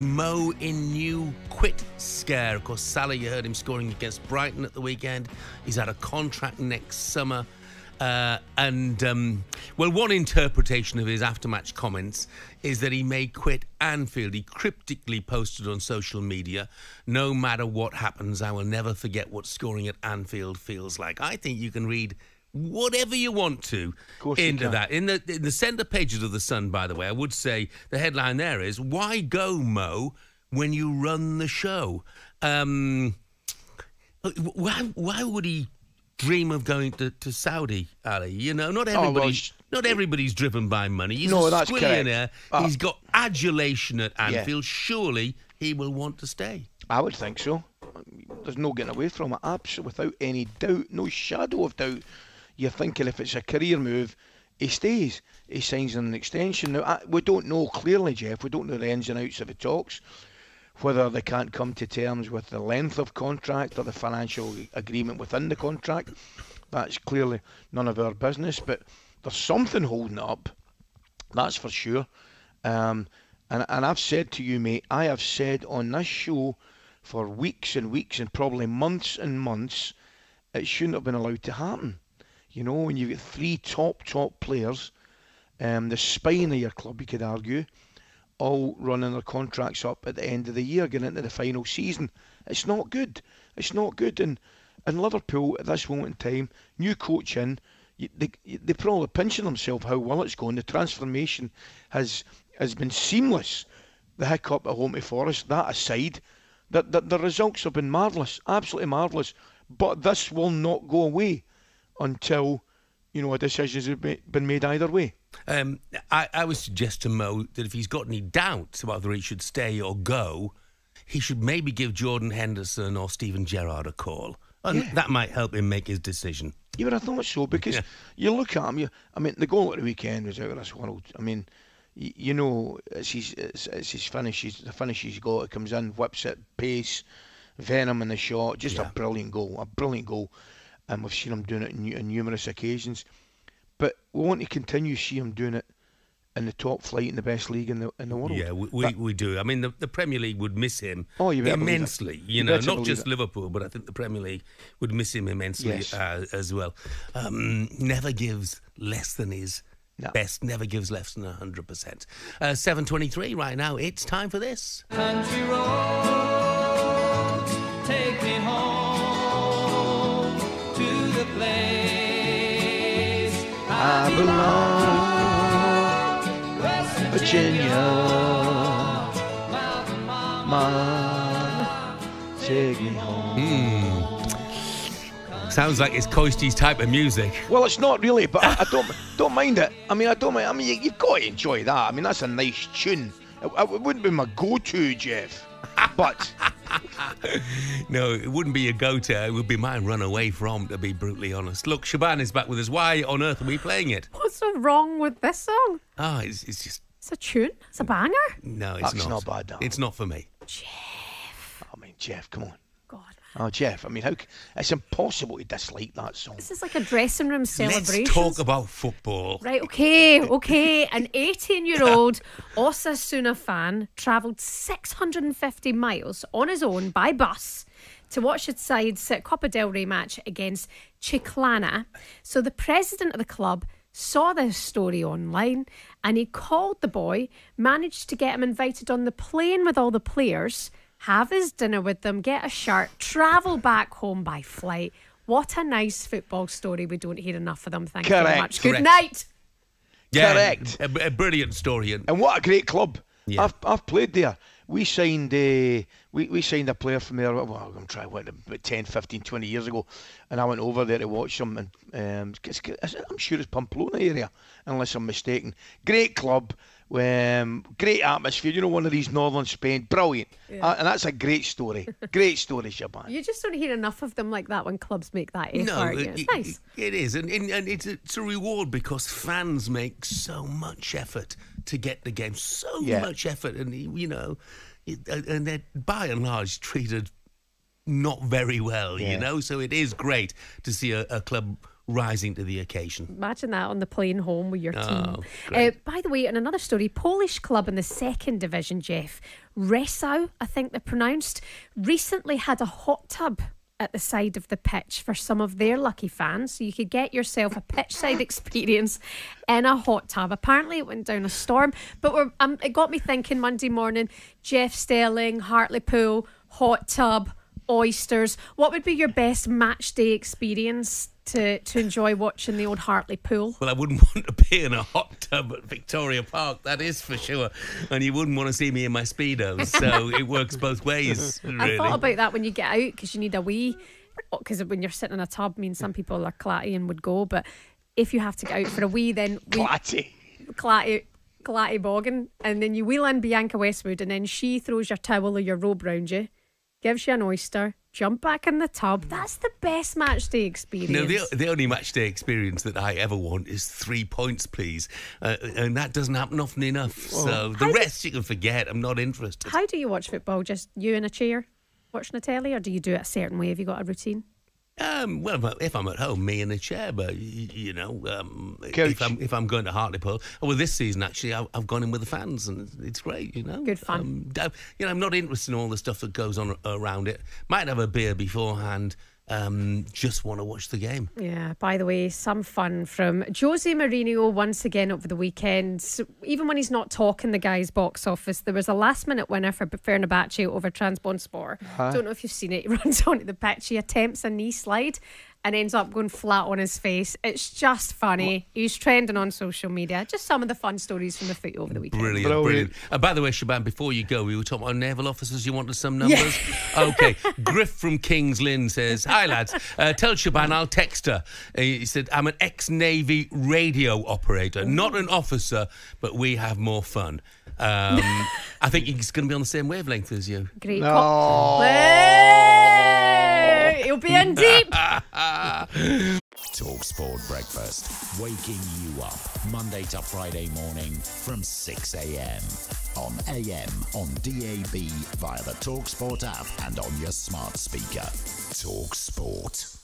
Mo in new quit scare. Of course, Salah, you heard him scoring against Brighton at the weekend. He's had a contract next summer. Well, one interpretation of his after-match comments is that he may quit Anfield. He cryptically posted on social media, "No matter what happens, I will never forget what scoring at Anfield feels like." I think you can read whatever you want to into that. In the centre pages of The Sun, by the way, I would say the headline there is, "Why go, Mo, when you run the show?" Why would he dream of going to Saudi, Ali? You know, not everybody's driven by money. He's a squillionaire. He's got adulation at Anfield. Yeah. Surely he will want to stay. I would think so. There's no getting away from it. Absolutely, without any doubt, no shadow of doubt. You're thinking if it's a career move, he stays. He signs an extension. Now, we don't know clearly, Jeff. We don't know the ins and outs of the talks, whether they can't come to terms with the length of contract or the financial agreement within the contract. That's clearly none of our business, but there's something holding it up, that's for sure. And I've said to you, mate, I have said on this show for weeks and weeks and probably months and months, it shouldn't have been allowed to happen. You know, when you've got three top players, the spine of your club, you could argue, all running their contracts up at the end of the year, getting into the final season. It's not good. It's not good. And Liverpool, at this moment in time, new coach in, they probably pinching themselves how well it's going. The transformation has been seamless. The hiccup at home to Forest, that aside, the results have been marvellous, absolutely marvellous. But this will not go away until, you know, a decision has been made either way. I would suggest to Mo that if he's got any doubts about whether he should stay or go, he should maybe give Jordan Henderson or Steven Gerrard a call. And that might help him make his decision. Yeah, but I thought so, because you look at him, I mean, the goal at the weekend was out of this world. I mean, you know, it's his finish, the finish he's got, it comes in, whips it, pace, venom in the shot, just a brilliant goal. And we've seen him doing it on numerous occasions. But we want to continue to see him doing it in the top flight in the best league in the world. Yeah, we do. I mean, the Premier League would miss him immensely. You know, not just Liverpool, but I think the Premier League would miss him immensely as well. Never gives less than his best, never gives less than 100%. 7:23 right now. It's time for this. Country roads, take me home to the place I belong, West Virginia, Mama, take me home. Sounds like it's Coisty's type of music. Well, it's not really, but I don't mind it. I mean, you've got to enjoy that. I mean, that's a nice tune. It wouldn't be my go-to, Jeff, but... No, it wouldn't be a go-to. It would be my run away from, to be brutally honest. Look, Shaban is back with us. Why on earth are we playing it? What's so wrong with this song? It's just... It's a tune. It's a banger. No, it's That's not bad, though. It's not for me. Jeff. I mean, Jeff, come on. God. Oh, Jeff, I mean, it's impossible to dislike that song. This is like a dressing room celebration. Let's talk about football. Right, okay. An 18-year-old Osasuna fan travelled 650 miles on his own by bus to watch his side's Copa del Rey match against Chiclana. So the president of the club saw this story online and he called the boy, managed to get him invited on the plane with all the players, have his dinner with them, get a shirt, travel back home by flight. What a nice football story. We don't hear enough of them. Thank you very much. Good night. Yeah, correct. A brilliant story. And what a great club. Yeah. I've played there. We signed we signed a player from there, well, I'm trying about 10, 15, 20 years ago, and I went over there to watch them, and I'm sure it's Pamplona area, unless I'm mistaken. Great club. Great atmosphere, you know, one of these northern Spain, brilliant. And that's a great story. Great story, Shaban. You just don't hear enough of them like that when clubs make that effort. No, it's nice. It is, and it's a reward because fans make so much effort to get the game, so much effort, and you know, and they're by and large treated not very well, you know. So it is great to see a club rising to the occasion. Imagine that on the plane home with your team. Oh, great. By the way, in another story, Polish club in the second division, Jeff, Resau, I think they're pronounced, recently had a hot tub at the side of the pitch for some of their lucky fans, so you could get yourself a pitchside experience in a hot tub. Apparently it went down a storm, but it got me thinking Monday morning, Jeff Stelling, Hartlepool, hot tub, oysters. What would be your best match day experience to enjoy watching the old Hartlepool? Well, I wouldn't want to be in a hot tub at Victoria Park, that is for sure. And you wouldn't want to see me in my Speedos, so it works both ways, really. I thought about that when you get out, because you need a wee, because when you're sitting in a tub, I mean, some people are clatty and would go, but if you have to get out for a wee, then... Clatty boggin, and then you wheel in Bianca Westwood, and then she throws your towel or your robe round you, gives you an oyster, jump back in the tub. That's the best match day experience. No, the only match day experience that I ever want is 3 points, please. And that doesn't happen often enough. So the rest you can forget. I'm not interested. How do you watch football? Just you in a chair watching a telly, or do you do it a certain way? Have you got a routine? Well, if I'm at home, me in a chair, but if I'm going to Hartlepool, well, this season actually I've gone in with the fans, and it's great, Good fun. I'm not interested in all the stuff that goes on around it. Might have a beer beforehand. Just want to watch the game. Yeah, by the way, some fun from Jose Mourinho once again over the weekend. So even when he's not talking the guy's box office, there was a last minute winner for Fenerbahce over Trabzonspor. Don't know if you've seen it. He runs onto the pitch, he attempts a knee slide and ends up going flat on his face. It's just funny. He's trending on social media. Just some of the fun stories from the foot over the weekend. Brilliant. By the way, Shaban, before you go, we were talking about naval officers. You wanted some numbers? Yeah. Okay. Griff from King's Lynn says, "Hi lads, tell Shaban I'll text her." He said, "I'm an ex-Navy radio operator, not an officer, but we have more fun." I think he's going to be on the same wavelength as you. Great. He'll be in deep. talkSPORT Breakfast, waking you up Monday to Friday morning from 6 a.m. on AM, on DAB, via the talkSPORT app and on your smart speaker. talkSPORT.